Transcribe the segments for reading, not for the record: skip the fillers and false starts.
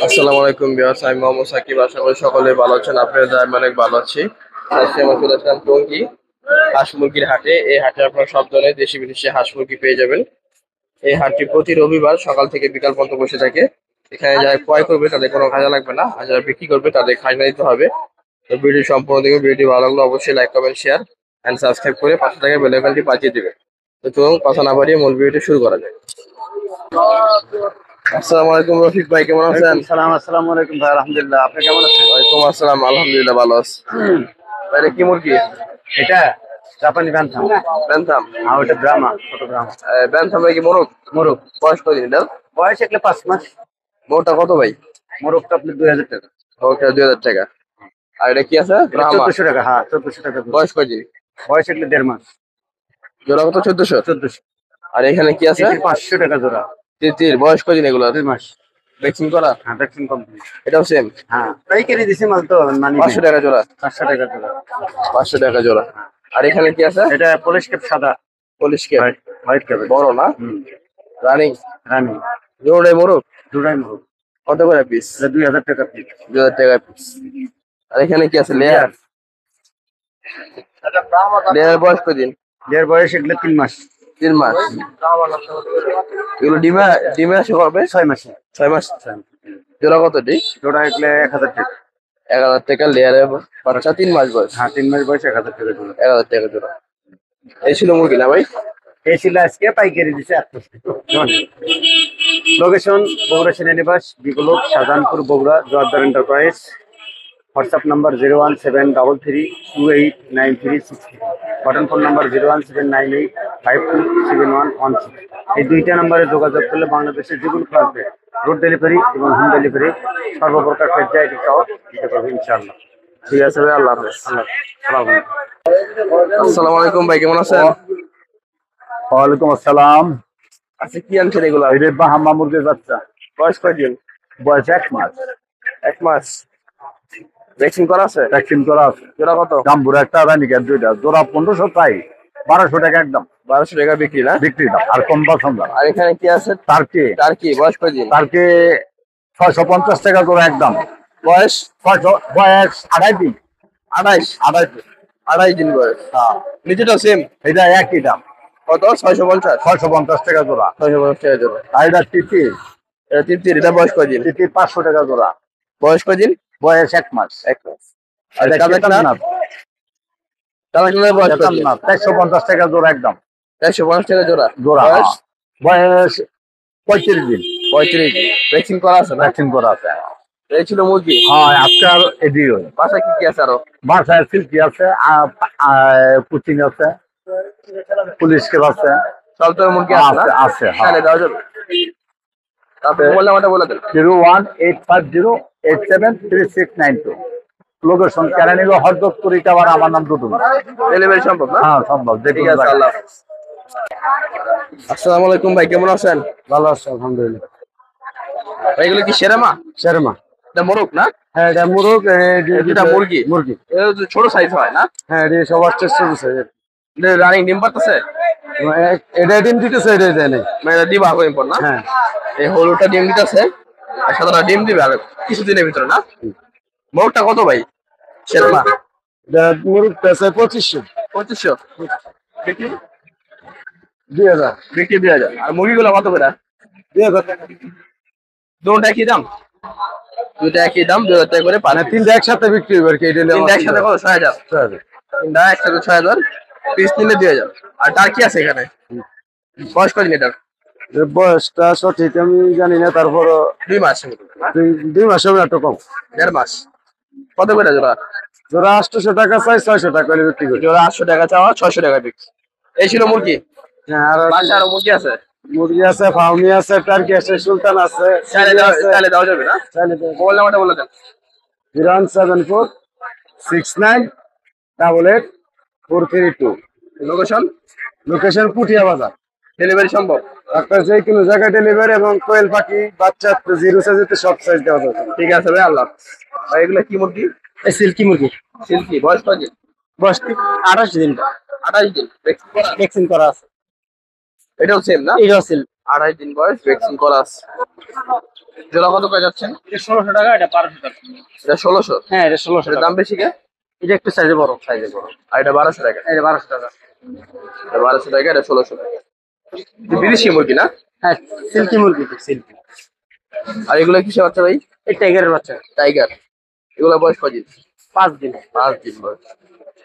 আসসালামু আলাইকুম ভিউয়ার্স, আমি মোহাম্মদ সাকিব। আশা করি সকলে ভালো আছেন। আপনাদের আমি অনেক ভালো আছি। আজকে আমরা চলে আসলাম টঙ্গী হাঁস মুরগির হাটে। এই হাটে আপনারা সব ধরনের দেশি বিদেশি হাঁস মুরগি পেয়ে যাবেন। এই হাটটি প্রতি রবিবার সকাল থেকে বিকাল পর্যন্ত বসে থাকে। এখানে যারা ক্রয় করবে তাদের কোনো খাজা লাগবে না, আর যারা বিক্রি করবে তাদের খাজনা দিতে হবে। তো ভিডিও সম্পূর্ণ দেখুন। ভিডিওটি ভালো লাগলে অবশ্যই like comment share and subscribe করে পাশে থাকা বেল আইকনটি বাজিয়ে দিবেন। তো চলুন কথা না বাড়িয়ে মূল ভিডিওটি শুরু করা যায়। আসসালামু আলাইকুম রফিক ভাই, কেমন আছেন? সালাম আসসালামু আলাইকুম ভাই, আলহামদুলিল্লাহ। আপনি কেমন আছেন? ওয়ালাইকুম আসসালাম, আলহামদুলিল্লাহ ভালো আছি। এটা কি মুরগি? এটা জাপানি ব্যান্থাম। ব্যান্থাম? হ্যাঁ, ওটা ব্রাহ্মা, ছোট ব্রাহ্মা। ব্যান্থাম ভাই কি মোরগ? মোরগ। বয়স কদিন এটা? বয়স এগুলো 5 মাস। মোরগটা কত ভাই? মোরগটা আপনি 2000 টাকা। ওটা 2000 টাকা। আর এটা কি আছে? ব্রাহ্মা? 1400 টাকা। হ্যাঁ, 1400 টাকা। বয়স কদিন? বয়স এগুলো 1.5 মাস। জোড়া কত? 1400? 1400। আর এখানে কি আছে? 500 টাকা জোড়া। তিতির বয়স কদিন এগুলো? 2 মাস। ভ্যাকসিন করা? হ্যাঁ, ভ্যাকসিন কমপ্লিট। এটাও সেম? হ্যাঁ, তাই কেটে দিছি মাল তো। 500 টাকা জোড়া? 500 টাকা জোড়া। 500 টাকা জোড়া। আর এখানে কি আছে? এটা পলিশ ক্যাপ সাদা। Polish cap? White cap. বড় না? রানিং? রানি। জোড়াই মোরগ? জোড়াই মোরগ। কত করে পিস? এটা 2000 টাকা পিস। 2000 টাকা পিস। আর এখানে কি আছে? লেয়ার? লেয়ার বয়স কদিন? এর বয়স এগুলো 3 মাস। 3 মাস? এগুলো ডিমে ডিমে আসে কবে? 6 মাসে। 6 মাস? জোড়া কত ডি? জোড়া এগুলো 1000 টাকা। 1000 টাকা লেয়ারে বাচ্চা, 3 মাস বয়স? হ্যাঁ, 3 মাস বয়স 1000 টাকা জোড়া। 1000 টাকা জোড়া। এই ছিল মুরগি না ভাই? এই ছিল আজকে পাইকারি দিছে 800। লোকেশন বগুড়া সেনানিবাস, Biplob, Shahjahanpur, Bogura, Joardar enterprise. WhatsApp number 01733289363। Button phone number 01798527116। এই দুইটা নাম্বারে যোগাযোগ করলে বাংলাদেশের যে কোনো প্রান্তে রোড ডেলিভারি এবং হোম ডেলিভারি সর্বপ্রকার পর্যায়ে সহ দিতে পারবে ইনশাআল্লাহ। ঠিক আছে ভাই, আল্লাহ হাফেজ। আল্লাহ সালাম। আসসালামু আলাইকুম ভাই, কেমন আছেন? ওয়ালাইকুম আসসালাম। আচ্ছা, কি আনছেন এগুলা? এই যে বাহামা মুরগির বাচ্চা। বয়স কয়দিন? বয়স 1 মাস। 1 মাস? ভ্যাকসিন করা আছে? ভ্যাকসিন করা আছে। জোড়া কত? গাম্বুর একটা রানিকের দুইটা জোড়া 1500, তাই 1200 টাকা একদম 1200 টাকা বিক্রি না? বিক্রি দাম। আর কম পছন্দ। আর এখানে কি আছে? টার্কি। টার্কি বয়স কয়দিন? টার্কি 650 টাকা জোড়া একদম। বয়স? বয়স 28 দিন। 28? 28 দিন। 28 দিন বয়স। হ্যাঁ, নিচেটা সেম? এটা একই দাম। কত? 650? 650 টাকা জোড়া। 650 টাকা জোড়া। আর এটা তিতি। এটা তিতির, এটা বয়স কয়দিন? তিতি 500 টাকা জোড়া। বয়স কয়দিন? বয়স 1 মাস। 1 মাস। আর এটা কালাকনাথ? কালাকনাথের বয়স কয়দিন? 450 টাকা জোড়া একদম। 150 টাকা জোড়া? জোড়া। বয়স? বয়স 35 দিন। 35? ভ্যাকসিন করা আছে না? ভ্যাকসিন করা আছে। এই ছিল মুরগি। হ্যাঁ, আজকাল এদিও বাসায় কি কি আছে আরো? বাসায় সিল্কি আছে, কুচিং আছে, পুলিশ কেপ আছে। সব ধরনের মুরগি আছে না? আছে। তাহলে দেওয়া যাবে। তারপর মোবাইল নাম্বারটা বলে দেন। 01885073692। লোকেশন কেরানীগঞ্জ, হরদত্তপুর, আবার আমার নাম দুদুল। ডেলিভারি সম্ভব না? হ্যাঁ, সম্ভব। ঠিক আছে, আল্লাহ হাফেজ। আসসালামু আলাইকুম ভাই, কেমন আছেন? ভালো আছে আলহামদুলিল্লাহ। ভাই এগুলো কি শেরামা? শর্মা। এটা মোরগ না? হ্যাঁ, এটা মুরগ। এটা মুরগি? মুরগি। এটা তো ছোট সাইজ হয় না? হ্যাঁ, এটা সবার চেষ্টা করছে। এটা রানিং ডিম পারতেছে? এটা ডিম দিতেছে, এটা দেয় নাই। মানে এটা দিবা হবে পর না? হ্যাঁ। এই হলুদটা ডিম দিতেছে আর সাদাটা ডিম দিবে আর কিছুদিনের ভিতরে না? মোরগটা কত ভাই? শেরমা? এটা মুরগ পেছে 2500। 2500? বিক্রি? 2000। বিক্রি 2000। আর মুরগিগুলো কত করে? 2000 টাকা। দুটো একই দাম? দুটো একই দাম, 2000 টাকা করে পার। মানে তিনটা একসাথে বিক্রি হবে আর কি। এটা তিনটা একসাথে কত? 6000? তিনটা একসাথে 6000, পিস নিলে 2000। আর টার্কি আছে এখানে? বয়স কদিন এটার? বয়সটা সঠিক আমি জানি না, তারপরও 2 মাস? 2 মাস হবে, একটু কম। 1.5 মাস? কত করে জোড়া? জোড়া 800 টাকা চাই, 600 টাকা করে বিক্রি করি। জোড়া 800 টাকা চাওয়া, 600 টাকা বিক্রি। এই ছিল মুরগি। হ্যাঁ, আর বাচ্চা আরো মুরগি আছে? মুরগি আছে, ফাউমি আছে, টার্কি আছে, সুলতান আছে। চাইলে দেওয়া যাবে না? মোবাইল নাম্বারটা বলে দেন। 01746988432। লোকেশন? লোকেশন পুঠিয়া বাজার। ডেলিভারি সম্ভব? আপনার যে কোনো জায়গায় ডেলিভারি, এবং কোয়েল পাখি বাচ্চা জিরো সাইজেতে সব সাইজ দেওয়া যাবে। ঠিক আছে ভাই, আল্লাহ হাফেজ। ভাই এগুলো কি মুরগি? সিল্কি মুরগি। সিল্কি? বয়স কদিন? বয়স 28 দিন। 28 দিন? ভ্যাকসিন করা আছে। এটাও সেম না? এটাও সিল। 28 দিন বয়স, ভ্যাকসিন করা আছে। জোড়া কত করে যাচ্ছেন? এটা 1600 টাকা, এটা 1200 টাকা। এটা 1600। হ্যাঁ, এটা 1600 এটার টাকা। দাম বেশি কে? এটা একটু সাইজে বড়, সাইজে বড়। আর এটা 1200 টাকা। এটা 1200 টাকা। এটা 1200 টাকা, এটা 1600 টাকা। এটা বিদেশি মুরগি না? হ্যাঁ, সিল্কি মুরগি, সিল্কি। আর এগুলো কিসের বাচ্চা ভাই? এই টাইগারের বাচ্চা। টাইগার। এগুলো বয়স কদিন? 5 দিন। 5 দিন বয়স।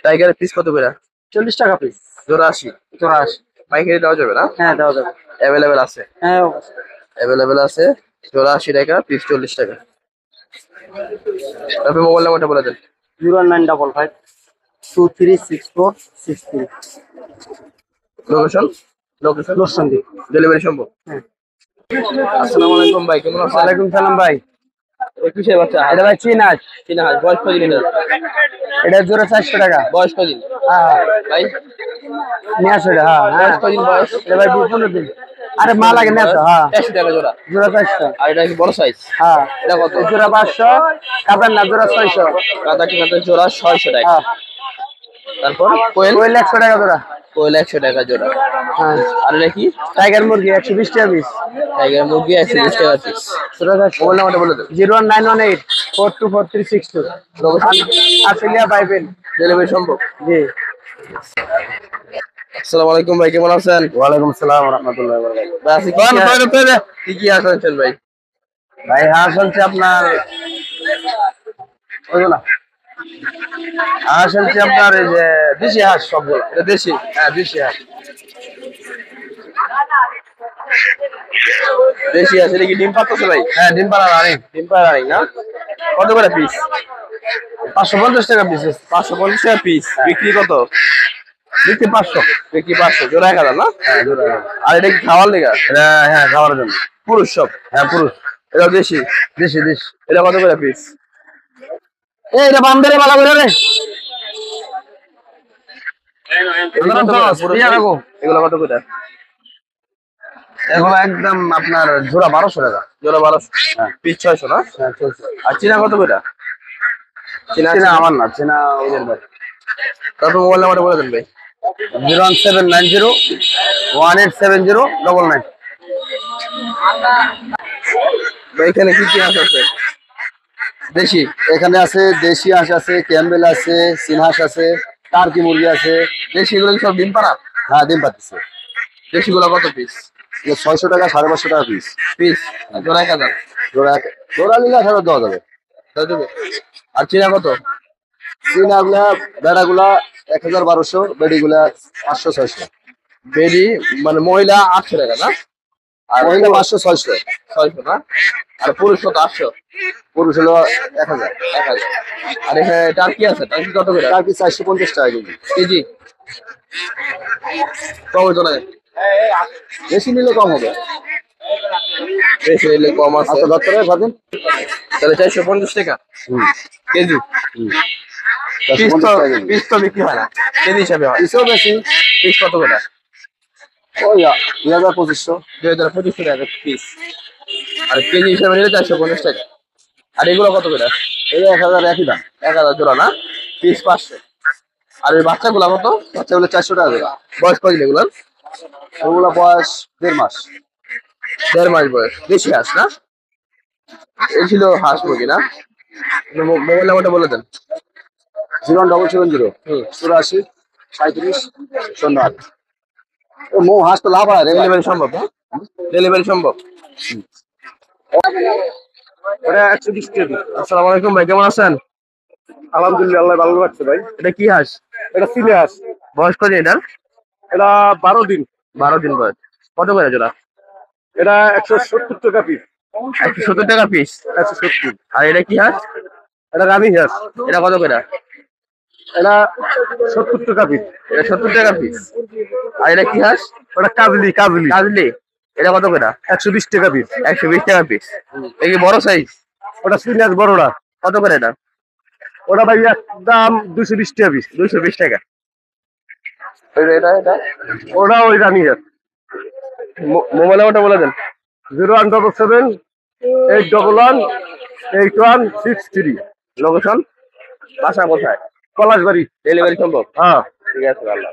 টাইগারের পিস কত করে? 40 টাকা পিস। জোড়া 80। জোড়া 80। পাইকারি দেওয়া যাবে না? হ্যাঁ, দেওয়া যাবে। অ্যাভেলেবেল আছে? হ্যাঁ, অ্যাভেলেবেল আছে। জোড়া 80 টাকা, পিস 40 টাকা। আপনি মোবাইল নাম্বারটা বলে দেন। 01955 236463। লোকেশন? লোকেশন লোকসন্দীপ। ডেলিভারি সম্ভব? হ্যাঁ। আসসালামু আলাইকুম ভাই, কেমন আছেন? ওয়ালাইকুম সালাম ভাই। কিসের বাচ্চা? এটা ভাই চীনাজ। চীনা হাঁস। বয়স কদিন এটা? এটা জোড়া 400 টাকা। বয়স কদিন হ্যাঁ, ভাই? নিয়ে আসো এটা। হ্যাঁ, হ্যাঁ। বয়স কদিন বয়স? এটা ভাই 15 দিন। আরে মা লাগে নিয়ে আসো। হ্যাঁ, 80 টাকা জোড়া। জোড়া 400। আর এটা কি বড় সাইজ? হ্যাঁ, এটা কত? এই জোড়া 500, কাতার না জোড়া 600। কাদা টিকাতে জোড়া 600 টাকা। হ্যাঁ, তারপর কোয়েল? কোয়েল 100 টাকা জোড়া। কোয়েল 100 টাকা জোড়া। হ্যাঁ, আর এটা কি? টাইগার মুরগি 120 টাকা পিস। টাইগার মুরগি 120 টাকা পিস। জোড়া 400। মোবাইল নাম্বারটা বলে দেন। 01918 424362। আসলিয়া পাইবেন। ডেলিভারি সম্ভব? জি। আসসালামু আলাইকুম ভাই, কেমন আছেন? ওয়ালাইকুম আসসালাম ওয়া রাহমাতুল্লাহি ওয়া বারাকাতুহু। ভাই আজকে কি কি হাঁস আনছেন ভাই? ভাই হাঁস হচ্ছে আপনার ওইগুলা, হাঁস হচ্ছে আপনার এই যে দেশি হাঁস সবগুলো। এটা দেশি? হ্যাঁ, দেশি হাঁস। দেশি হাঁস। এটা কি ডিম পাড়তেছে ভাই? হ্যাঁ, ডিম পাড়া রানিং। ডিম পাড়া রানিং না? কত করে পিস? 550 টাকা পিস। 550 টাকা পিস। বিক্রি কত? বিক্রি 500। বিক্রি 500। জোড়া 1000 না? হ্যাঁ, জোড়া। আর এটা কি খাওয়ার লেগা? এটা হ্যাঁ, খাওয়ার জন্য। পুরুষ সব? হ্যাঁ, পুরুষ। এটা দেশি? দেশি দেশি। এটা কত করে পিস? এটা বান্ধরে ভালো করে রে। এগুলো কত করে? এখন একদম আপনার জোড়া 1200 টাকা। জোড়া 1200। হ্যাঁ। পিস 600 না? হ্যাঁ, চলছে। আর চীনা কত করে? চীনা চেনা আমার না, চেনা ওদের ভাই। তারপর মোবাইল নাম্বারটা বলে দেন ভাই। 01790 187099। ভাই এখানে কি কি হাঁস আছে? দেশি? এখানে আছে দেশি হাঁস আছে, ক্যাম্বেল আছে, চীন হাঁস আছে, টার্কি মুরগি আছে। দেশি গুলো কি সব ডিম পাড়া? হ্যাঁ, ডিম পাচ্ছে। দেশি গুলো কত পিস? 600 টাকা, 550 টাকা পিস। পিস জোড়া 1000। জোড়া জোড়া নিলে 1000 দেওয়া যাবে। তাই দেবে? আর চীনা কত? চীনা গুলা, বেড়া গুলা 1200, বেড়ি গুলা 500 600। বেরি মানে মহিলা 800 টাকা না? আর মহিলা 500 600। 600 না? আর পুরুষ কত? 800। পুরুষ হলো 1000। 1000। আর এখানে টার্কি আছে? টার্কি কত করে? টার্কি 450 টাকা কেজি। কেজি? কম হতো না? বেশি নিলে কম হবে। বেশি নিলে কম আছে। আচ্ছা, দত্তরে ভাবেন। তাহলে 450 টাকা কেজি। পিস 450 তো টাকা কেজি। পিস তো বিক্রি হয় না, কেজি হিসাবে হয়। পিসও বেশি। পিস কত করে? ওই 2500। 2500 টাকা পিস। আর কেজি হিসাবে নিলে 450 টাকা। আর এগুলো কত করে? এই 1000 একই দাম। 1000 জোড়া না? পিস 500। আর ওই বাচ্চাগুলো কত? বাচ্চাগুলো 400 টাকা জোড়া। বয়স কদিন এগুলো? ওগুলো বয়স 1.5 মাস। 1.5 মাস বয়স। দেশি হাঁস না? এই ছিল হাঁস মুরগি না? মোবাইল নাম্বারটা বলে দেন। 01770 84 37 08। ও মো হাঁস তো লাভ হয় রে। ডেলিভারি সম্ভব? হ্যাঁ, ডেলিভারি সম্ভব। ওটা 120 টাকা। আসসালামু আলাইকুম ভাই, কেমন আছেন? আলহামদুলিল্লাহ, আল্লাহ ভালো রাখছে ভাই। এটা কি হাঁস? এটা চিনে হাঁস। বয়স কদিন এটার? এটা 12 দিন। 12 দিন বয়স। কত করে জোড়া? এটা 170 টাকা পিস। 170 টাকা পিস। 170। আর এটা কি হাঁস? এটা রানী হাঁস। এটা কত করে? এটা 70 টাকা পিস। এটা 70 টাকা পিস। আর এটা কি হাঁস? ওটা কাজলি কাজলি। কাজলি। এটা কত করে? 120 টাকা পিস। 120 টাকা পিস। এটা কি বড় সাইজ? ওটা চিনে হাঁস বড়টা। কত করে এটা? ওটা ভাই একদম 220 টাকা পিস। 220 টাকা। এটা এটা ওটা ওই রানী হাঁস। মোবাইল নাম্বারটা বলে দেন। 0177811 8163। লোকেশন? বাসা কোথায়? পলাশবাড়ি। ডেলিভারি সম্ভব? হ্যাঁ। ঠিক আছে, আল্লাহ।